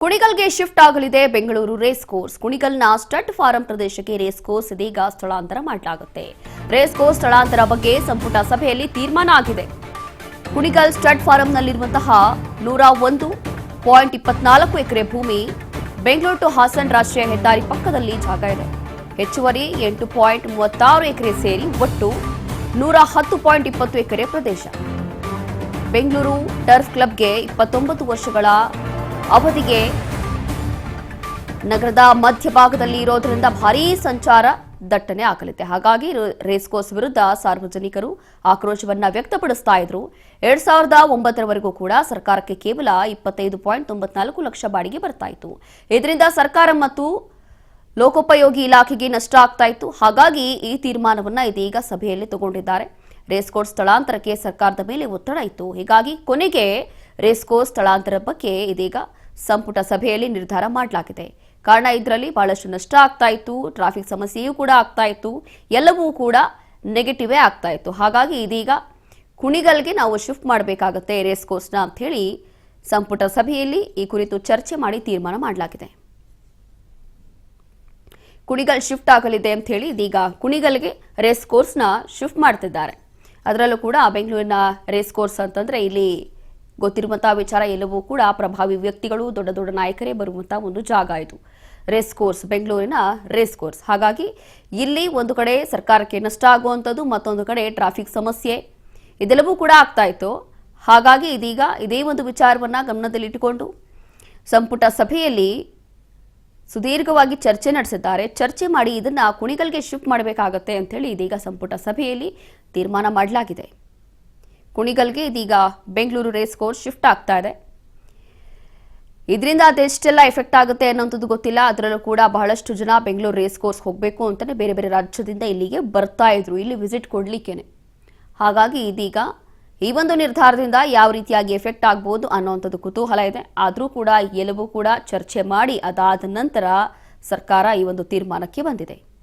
ಕುಣಿಗಲ್ಗೆ shift ಆಗಲಿದೆ Bengaluru race course. ಕುಣಿಗಲ್ನ stud farm ಪ್ರದೇಶಕ್ಕೆ ರೇಸ್ ಕೋರ್ಸ್ ಇದೀಗ ಸ್ಥಳಾಂತರ ಮಾಡಲಾಗುತ್ತೆ. ರೇಸ್ ಕೋರ್ಸ್ ಸ್ಥಳಾಂತರ ಬಗ್ಗೆ ಸಂಪುಟ ಸಭೆಯಲ್ಲಿ ತೀರ್ಮಾನ ಆಗಿದೆ. ಕುಣಿಗಲ್ ಸ್ಟಡ್ ಫಾರಂನಲ್ಲಿರುವಂತಹ 101.24 ಎಕರೆ ಭೂಮಿ ಬೆಂಗಳೂರು ಟು ಹಾಸನ್ ರಾಷ್ಟ್ರೀಯ ಹೆದ್ದಾರಿ ಪಕ್ಕದಲ್ಲಿ ಜಾಗ ಇದೆ. ಹೆಚ್ಚುವರಿ 8.36 ಎಕರೆ ಸೇರಿ ಒಟ್ಟು 110.20 ಎಕರೆ ಪ್ರದೇಶ. ಬೆಂಗಳೂರು ಟರ್ಫ್ ಕ್ಲಬ್ಗೆ 29 ವರ್ಷಗಳ ಅವಧಿಗೆ ನಗರದ ಮಧ್ಯಭಾಗದಲ್ಲಿ ಇರೋದ್ರಿಂದ ಭಾರೀ ಸಂಚಾರ ದಟ್ಟಣೆ ಆಗಲಿದೆ. ಹಾಗಾಗಿ ರೇಸ್ ಕೋರ್ಸ್ ವಿರುದ್ಧ ಸಾರ್ವಜನಿಕರು ಆಕ್ರೋಶವನ್ನ ವ್ಯಕ್ತಪಡಿಸ್ತಾ ಇದ್ರು. 2009ರವರೆಗೂ ಕೂಡ ಸರ್ಕಾರಕ್ಕೆ ಕೇವಲ 25.94 ಲಕ್ಷ ಬಾಡಿಗೆ ಬರ್ತಾ ಇತ್ತು. ಇದರಿಂದ ಸರ್ಕಾರ ಮತ್ತು ಲೋಕೋಪಯೋಗಿ ಇಲಾಖೆಗೆ ನಷ್ಟ ಆಗ್ತಾ ಇತ್ತು. ಹಾಗಾಗಿ ಈ ತೀರ್ಮಾನವನ್ನ ಇದೀಗ ಸಭೆಯಲ್ಲಿ ತಗೊಂಡಿದ್ದಾರೆ. ರೇಸ್ ಕೋರ್ಸ್ ಸ್ಥಳಾಂತರಕ್ಕೆ ಸರ್ಕಾರದ ಮೇಲೆ ಒತ್ತಡ ಇತ್ತು. ಹೀಗಾಗಿ ಕೊನೆಗೆ ರೇಸ್ ಕೋರ್ಸ್ ಸ್ಥಳಾಂತರ ಬಗ್ಗೆ ಇದೀಗ ಸಂಪುಟ ಸಭೆಯಲ್ಲಿ ನಿರ್ಧಾರ ಮಾಡಲಾಗಿದೆ. ಕಾರಣ ಇದರಲ್ಲಿ ಬಹಳಷ್ಟು ನಷ್ಟ ಆಗ್ತಾ ಇತ್ತು, ಟ್ರಾಫಿಕ್ ಸಮಸ್ಯೆಯೂ ಕೂಡ ಆಗ್ತಾ ಇತ್ತು, ಎಲ್ಲವೂ ಕೂಡ ನೆಗೆಟಿವೇ ಆಗ್ತಾ ಇತ್ತು. ಹಾಗಾಗಿ ಇದೀಗ ಕುಣಿಗಲ್ಗೆ ನಾವು ಶಿಫ್ಟ್ ಮಾಡಬೇಕಾಗತ್ತೆ ರೇಸ್ ಕೋರ್ಸ್ನ ಅಂತ ಹೇಳಿ ಸಂಪುಟ ಸಭೆಯಲ್ಲಿ ಈ ಕುರಿತು ಚರ್ಚೆ ಮಾಡಿ ತೀರ್ಮಾನ ಮಾಡಲಾಗಿದೆ. ಕುಣಿಗಲ್ ಶಿಫ್ಟ್ ಆಗಲಿದೆ ಅಂತ ಹೇಳಿ ಇದೀಗ ಕುಣಿಗಲ್ಗೆ ರೇಸ್ ಕೋರ್ಸ್ನ ಶಿಫ್ಟ್ ಮಾಡ್ತಿದ್ದಾರೆ. ಅದರಲ್ಲೂ ಕೂಡ ಬೆಂಗಳೂರಿನ ರೇಸ್ ಕೋರ್ಸ್ ಅಂತಂದ್ರೆ ಇಲ್ಲಿ ಗೊತ್ತಿರುವಂತಹ ವಿಚಾರ, ಎಲ್ಲವೂ ಕೂಡ ಪ್ರಭಾವಿ ವ್ಯಕ್ತಿಗಳು, ದೊಡ್ಡ ದೊಡ್ಡ ನಾಯಕರೇ ಬರುವಂತಹ ಒಂದು ಜಾಗ ಇದು ರೇಸ್ ಕೋರ್ಸ್, ಬೆಂಗಳೂರಿನ ರೇಸ್ ಕೋರ್ಸ್. ಹಾಗಾಗಿ ಇಲ್ಲಿ ಒಂದು ಕಡೆ ಸರ್ಕಾರಕ್ಕೆ ನಷ್ಟ ಆಗುವಂಥದ್ದು, ಮತ್ತೊಂದು ಕಡೆ ಟ್ರಾಫಿಕ್ ಸಮಸ್ಯೆ, ಇದೆಲ್ಲವೂ ಕೂಡ ಆಗ್ತಾ ಇತ್ತು. ಹಾಗಾಗಿ ಇದೀಗ ಇದೇ ಒಂದು ವಿಚಾರವನ್ನ ಗಮನದಲ್ಲಿಟ್ಟುಕೊಂಡು ಸಂಪುಟ ಸಭೆಯಲ್ಲಿ ಸುದೀರ್ಘವಾಗಿ ಚರ್ಚೆ ನಡೆಸಿದ್ದಾರೆ. ಚರ್ಚೆ ಮಾಡಿ ಇದನ್ನ ಕುಣಿಗಲ್ಗೆ ಶಿಫ್ಟ್ ಮಾಡಬೇಕಾಗತ್ತೆ ಅಂತ ಹೇಳಿ ಇದೀಗ ಸಂಪುಟ ಸಭೆಯಲ್ಲಿ ತೀರ್ಮಾನ ಮಾಡಲಾಗಿದೆ. ಕುಣಿಗಲ್ಗೆ ಇದೀಗ ಬೆಂಗಳೂರು ರೇಸ್ ಕೋರ್ಸ್ ಶಿಫ್ಟ್ ಆಗ್ತಾ ಇದೆ. ಇದರಿಂದ ಅದೆಷ್ಟೆಲ್ಲ ಎಫೆಕ್ಟ್ ಆಗುತ್ತೆ ಅನ್ನೋಂಥದ್ದು ಗೊತ್ತಿಲ್ಲ. ಅದರಲ್ಲೂ ಕೂಡ ಬಹಳಷ್ಟು ಜನ ಬೆಂಗಳೂರು ರೇಸ್ ಕೋರ್ಸ್ ಹೋಗಬೇಕು ಅಂತಾನೆ ಬೇರೆ ಬೇರೆ ರಾಜ್ಯದಿಂದ ಇಲ್ಲಿಗೆ ಬರ್ತಾ ಇದ್ರು, ಇಲ್ಲಿ ವಿಸಿಟ್ ಕೊಡ್ಲಿಕ್ಕೇನೆ. ಹಾಗಾಗಿ ಇದೀಗ ಈ ಒಂದು ನಿರ್ಧಾರದಿಂದ ಯಾವ ರೀತಿಯಾಗಿ ಎಫೆಕ್ಟ್ ಆಗ್ಬೋದು ಅನ್ನೋಂಥದ್ದು ಕುತೂಹಲ ಇದೆ. ಆದರೂ ಕೂಡ ಎಲ್ಲವೂ ಕೂಡ ಚರ್ಚೆ ಮಾಡಿ ಅದಾದ ನಂತರ ಸರ್ಕಾರ ಈ ಒಂದು ತೀರ್ಮಾನಕ್ಕೆ ಬಂದಿದೆ.